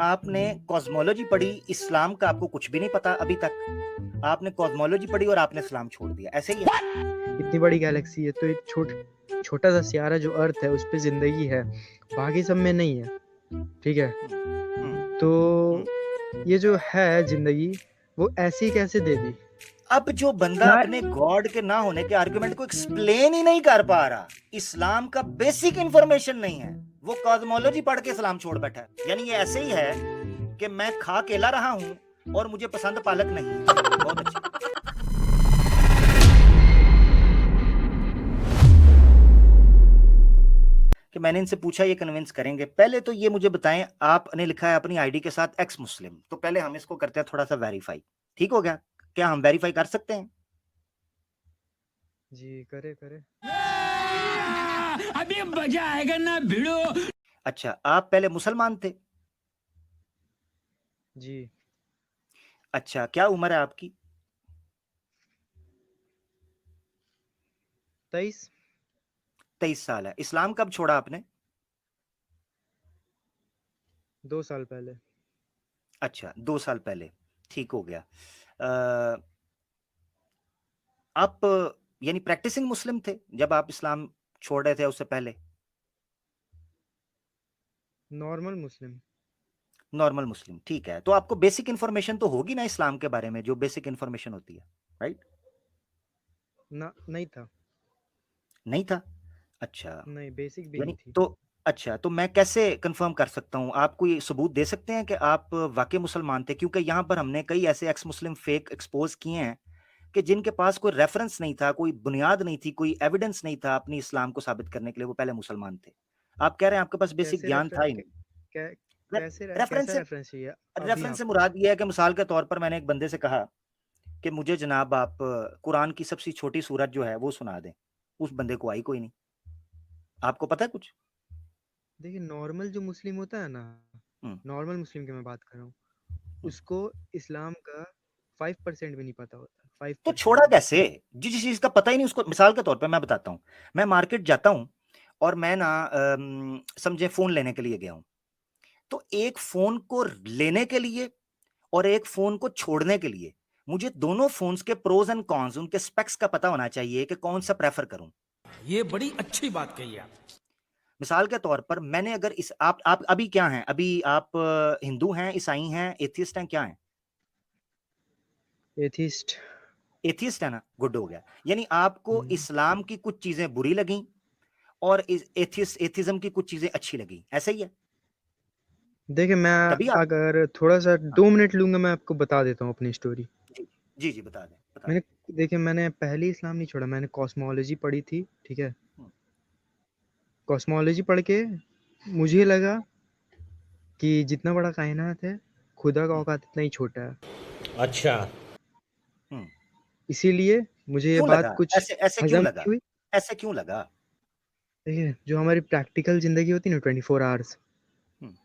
आपने कॉस्मोलॉजी पढ़ी, इस्लाम का आपको कुछ भी नहीं पता अभी तक। आपने कॉस्मोलॉजी पढ़ी और आपने इस्लाम छोड़ दिया, ऐसे ही है? इतनी बड़ी गैलेक्सी है तो एक छोटा सा सियारा जो अर्थ है उस पे जिंदगी है, बाकी सब में नहीं है। ठीक है, हुँ, तो हुँ। ये जो है जिंदगी वो ऐसी कैसे दे दी? अब जो बंदा ना अपने गॉड के ना होने के आर्गुमेंट को एक्सप्लेन ही नहीं कर पा रहा, इस्लाम का बेसिक इंफॉर्मेशन नहीं है, वो कॉस्मोलॉजी पढ़ के इस्लाम छोड़ बैठा है। यानी ये ऐसे ही है कि मैं खा केला रहा हूं और मुझे पसंद पालक नहीं है। बहुत अच्छा। कि मैंने इनसे पूछा ये कन्विंस करेंगे। पहले तो ये मुझे बताएं, आपने लिखा है अपनी आईडी के साथ एक्स मुस्लिम, तो पहले हम इसको करते हैं थोड़ा सा वेरीफाई। ठीक हो गया? क्या हम वेरीफाई कर सकते हैं? जी करे करे। अभी मजा आएगा ना भिड़ो। अच्छा, आप पहले मुसलमान थे? जी अच्छा, क्या उम्र है आपकी? 23। 23 साल है। इस्लाम कब छोड़ा आपने? 2 साल पहले। अच्छा, 2 साल पहले। ठीक हो गया। अ, आप यानी प्रैक्टिसिंग मुस्लिम थे जब आप इस्लाम छोड़ रहे थे उससे पहले? नॉर्मल मुस्लिम। नॉर्मल मुस्लिम, ठीक है। तो आपको बेसिक इन्फॉर्मेशन तो होगी ना इस्लाम के बारे में, जो बेसिक इन्फॉर्मेशन होती है, राइट? ना नहीं था। नहीं था? अच्छा, नहीं, बेसिक भी नहीं यानी थी। तो अच्छा, तो मैं कैसे कंफर्म कर सकता हूँ? आप कोई सबूत दे सकते हैं कि आप वाक़ई मुसलमान थे? क्योंकि यहाँ पर हमने कई ऐसे एक्स मुस्लिम फेक एक्सपोज़ किए हैं कि जिनके पास कोई रेफरेंस नहीं था, कोई बुनियाद नहीं थी, कोई एविडेंस नहीं था अपनी इस्लाम को साबित करने के लिए वो पहले मुसलमान थे। आप कह रहे हैं आपके पास बेसिक कैसे ज्ञान था ही नहीं। कै, रे रेफरेंस कैसा से रेफरेंस चाहिए अभी रेफरेंस से आपको? मुराद ये है कि मिसाल के तौर पर मैंने एक बंदे से कहा कि मुझे जनाब आप कुरान की सबसे छोटी सूरत जो है वो सुना दें। उस बंदे को आई कोई नहीं। आपको पता है कुछ? देखिए, नॉर्मल जो मुस्लिम होता है ना, हुँ, नॉर्मल मुस्लिम की मैं बात कर रहा हूँ, हुँ। उसको इस्लाम का 5% भी नहीं पता होता, तो 5% छोड़ा भी। कैसे? जिस चीज़ का पता ही नहीं उसको, मिसाल के तौर पे मैं बताता हूँ। मैं मार्केट जाता हूँ और मैं ना समझिए फ़ोन लेने के लिए गया हूँ। तो एक फ़ोन को लेने के लिए और एक फ़ोन को छोड़ने के लिए मुझे दोनों फ़ोन्स के प्रोज़ एंड कॉन्स, उनके स्पेक्स का पता होना चाहिए कि कौन-सा प्रेफ़र करूँ। ये बड़ी अच्छी बात कही आप। मिसाल के तौर पर मैंने अगर इस आप अभी क्या हैं? अभी आप हिंदू हैं, ईसाई हैं, एथियस्ट हैं, क्या हैं? एथिस्ट। एथियस्ट है ना? गुड हो गया। यानी आपको इस्लाम की कुछ चीज़ें बुरी लगीं और इस एथिज़्म की कुछ चीज़ें अच्छी लगीं, ऐसा ही है? देखिए, मैं तभी आप अगर थोड़ा सा हाँ, 2 मिनट लूंगा, मैं आपको बता देता हूँ अपनी स्टोरी। जी। जी, जी, बता दें, बता मैंने दें। देखिए, मैंने पहले इस्लाम नहीं छोड़ा, मैंने कॉस्मोलॉजी पढ़ी थी। ठीक है, हुँ, कॉस्मोलॉजी पढ़ के मुझे लगा कि जितना बड़ा कायनात है, खुदा का हुँ, औकात इतना ही छोटा है। अच्छा। हुँ। इसीलिए मुझे ये क्यों बात लगा? कुछ ऐसे ऐसे क्यों हजम लगा? नहीं हुई। ऐसे क्यों लगा? देखिए, जो हमारी प्रैक्टिकल जिंदगी होती है ना, 24 आवर्स, हुँ।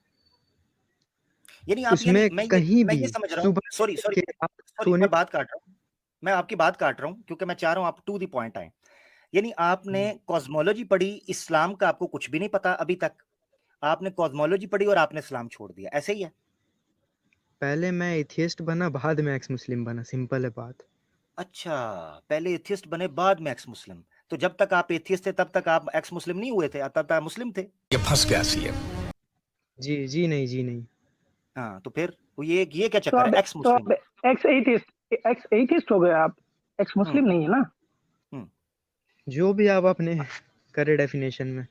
यानी आप यानी उसमें कहीं मैं भी ये समझ रहा हूँ, सुबह से सॉरी, सॉरी, लेके आप सॉरी, सोने मैं बात काट रहा हूँ। मैं आपकी बात काट रहा हूँ क्योंकि मैं चाह रहा हूँ आप टू द पॉइंट आएँ। यानी आपने कॉस्मोलॉजी पढ़ी, इस्लाम का आपको कुछ भी नहीं पता अभी तक। आपने कॉस्मोलॉजी पढ़ी और आपने इस्लाम छोड़ दिया, ऐसे ही है? पहले मैं एथियस्ट बना, बाद में एक्स मुस्लिम बना, सिंपल है बात। अच्छा, पहले एथियस्ट बने बाद में एक्स मुस्लिम। तो जब तक आप एथियस्ट थे तब तक आप एक्स मुस्लिम नहीं हुए थे, तब तक आप मुस्लिम थे? ये फंस गया सीएम। जी जी नहीं, जी नहीं। हाँ, तो फिर वो ये क्या तो चक्कर है अब एक्स मुस्लिम? एक्स एथिस्ट हो गए आप, एक्स हुँ, मुस्लिम नहीं है ना। हुँ। जो भी आप अपने करे डेफिनेशन में।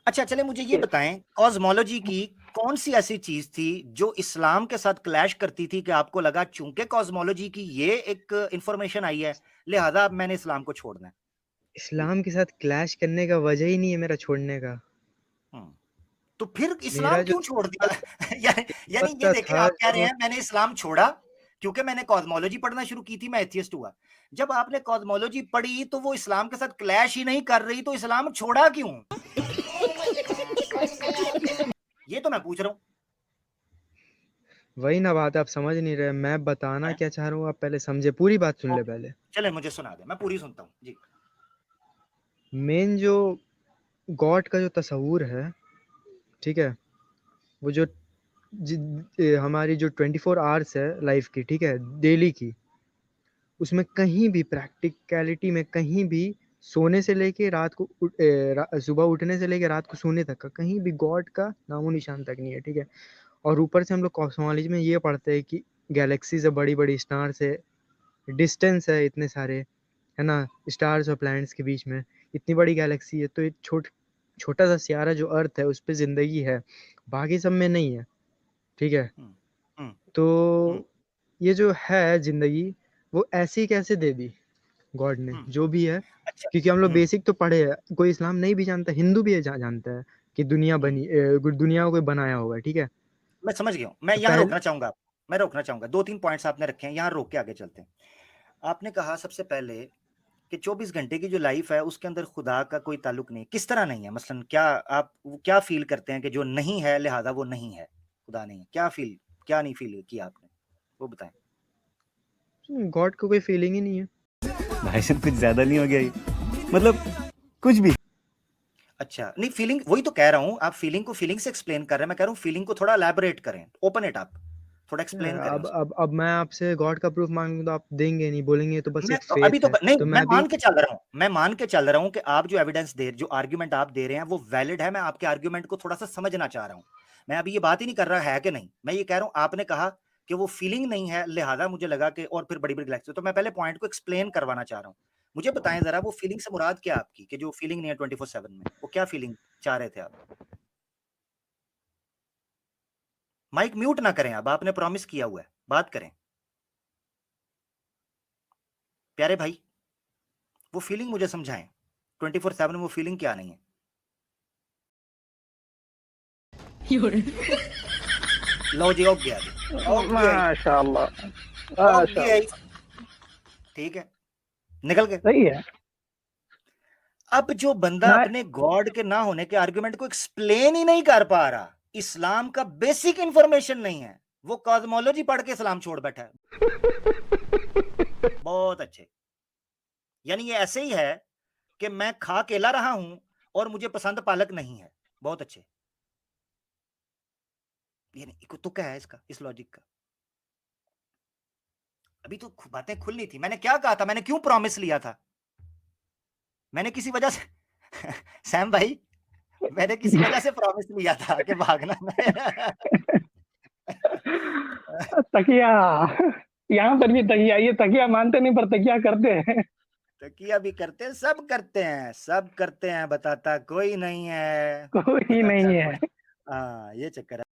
अच्छा, चलिए मुझे ये बताएँ, कॉस्मोलॉजी की कौन-सी ऐसी चीज़ थी जो इस्लाम के साथ क्लैश करती थी कि आपको लगा चूँकि कॉस्मोलॉजी की ये एक इन्फॉर्मेशन आई है, लिहाज़ा अब मैंने इस्लाम को छोड़ना है? जी। इस्लाम के साथ क्लैश करने का वजह ही नहीं है मेरा छोड़ने का। हुँ। तो फिर मेरा इस्लाम जो क्यों छोड़ दिया? सवाल यानी ये था देखिए, था आप कह रहे जो हैं मैंने इस्लाम छोड़ा क्योंकि मैंने कॉस्मोलॉजी पढ़ना शुरू की थी, मैं एथियस्ट हुआ। जब आपने कॉस्मोलॉजी पढ़ी तो वो इस्लाम के साथ क्लैश ही नहीं कर रही, तो इस्लाम छोड़ा क्यों? ये तो मैं पूछ रहा हूँ। वही ना बात है, आप समझ नहीं रहे। मैं बताना हैं? क्या चाह रहा हूँ, आप पहले समझे, पूरी बात सुन ले ओके, पहले। चलें मुझे सुना दें, मैं पूरी सुनता हूँ। जी। मेन जो गॉड का जो तस्वूर है, ठीक है, वो जो हमारी जो 24 आवर्स है लाइफ की, ठीक है, डेली की, उसमें कहीं भी प्रैक्टिकलिटी में कहीं भी सोने से लेके रात को सुबह उठने से लेके रात को सोने तक का कहीं भी गॉड का नामो निशान तक नहीं है, ठीक है। और ऊपर से हम लोग कॉस्मोलॉजी में ये पढ़ते हैं कि गैलेक्सी से बड़ी बड़ी स्टार्स है, डिस्टेंस है इतने सारे, है ना, स्टार्स और प्लैनेट्स के बीच में इतनी बड़ी गैलेक्सी है, तो एक छोटा सा सियारा जो अर्थ है उस पर जिंदगी है, बाकी सब में नहीं है, ठीक है। हम्म, हम्म, तो ये जो है जिंदगी, वो ऐसी कैसे दे दी गॉड ने, हम्म, जो भी है, अच्छा, क्योंकि हम लोग बेसिक तो पढ़े हैं, कोई इस्लाम नहीं भी जानता, हिंदू भी जानता है कि दुनिया दुनिया को कोई बनाया होगा, ठीक है। मैं समझ गया हूं। मैं तो यहाँ रोकना चाहूंगा, मैं रोकना चाहूंगा, 2-3 पॉइंट्स आपने रखे हैं, यहाँ रोक के आगे चलते हैं। आपने कहा सबसे पहले कि 24 घंटे की जो लाइफ है उसके अंदर खुदा का कोई ताल्लुक नहीं। किस तरह नहीं है? मसलन क्या आप क्या फील करते हैं कि जो नहीं है लिहाजा वो नहीं है, खुदा नहीं है? क्या नहीं फील किया आपने, वो बताएं। गॉड को कोई फीलिंग ही नहीं है। भाई साहब कुछ ज्यादा नहीं हो गया ये? मतलब कुछ भी। अच्छा, नहीं फीलिंग, वही तो कह रहा हूँ, आप फीलिंग को फीलिंग से एक्सप्लेन कर रहे हैं, मैं कह रहा हूँ फीलिंग को थोड़ा एलैबोरेट करें, ओपन इट अप, थोड़ा एक्सप्लेन करें उसको। अब मैं आपसे गॉड का प्रूफ मांगूंगा तो आप देंगे नहीं, बोलेंगे तो बस मैं एक तो अभी फेथ तो है, नहीं, तो मैं मैं भी मान के चल रहा हूँ, मैं मान के चल रहा हूँ कि आप जो एविडेंस जो आर्ग्यूमेंट आप दे रहे हैं वो वैलिड है। मैं आपके आर्ग्यूमेंट को थोड़ा सा समझना चाह रहा हूँ। मैं अभी ये बात ही नहीं कर रहा है कि नहीं, मैं ये कह रहा हूँ आपने कहा कि वो फीलिंग नहीं है लिहाजा मुझे लगा कि, और फिर बड़ी बड़ी गैलेक्सी, तो मैं पहले पॉइंट को एक्सप्लेन करवाना चाह रहा हूँ। मुझे बताएं जरा, वो फीलिंग से मुराद क्या आपकी, कि जो फीलिंग नहीं है 24/7 में, वो क्या फीलिंग चाह रहे थे आप? माइक म्यूट ना करें, अब आपने प्रॉमिस किया हुआ है, बात करें प्यारे भाई। वो फीलिंग मुझे समझाएं, 24/7 में वो फीलिंग क्या नहीं है? लो जी, ओके ओके माशाल्लाह, ओके, माशाल्लाह, ठीक है, निकल गए। सही है। अब जो बंदा मैं अपने गॉड के ना होने के आर्गुमेंट को एक्सप्लेन ही नहीं कर पा रहा, इस्लाम का बेसिक इंफॉर्मेशन नहीं है, वो कॉस्मोलॉजी पढ़ के इस्लाम छोड़ बैठा है। बहुत अच्छे। यानी ये ऐसे ही है कि मैं खा केला रहा हूं और मुझे पसंद पालक नहीं है। बहुत अच्छे। ये नहीं, तो क्या है इसका, इस लॉजिक का? अभी तो बातें खुलनी थी। मैंने क्या कहा था, मैंने क्यों प्रॉमिस लिया था? मैंने किसी वजह से सैम भाई, मैंने किसी वजह से प्रॉमिस लिया था कि भागना तकिया, यहाँ पर भी तकिया, ये तकिया मानते नहीं पर तकिया करते हैं। तकिया भी करते हैं, सब करते हैं, सब करते हैं, बताता कोई नहीं है, कोई नहीं बताता है। कोई। हाँ, ये चक्कर है।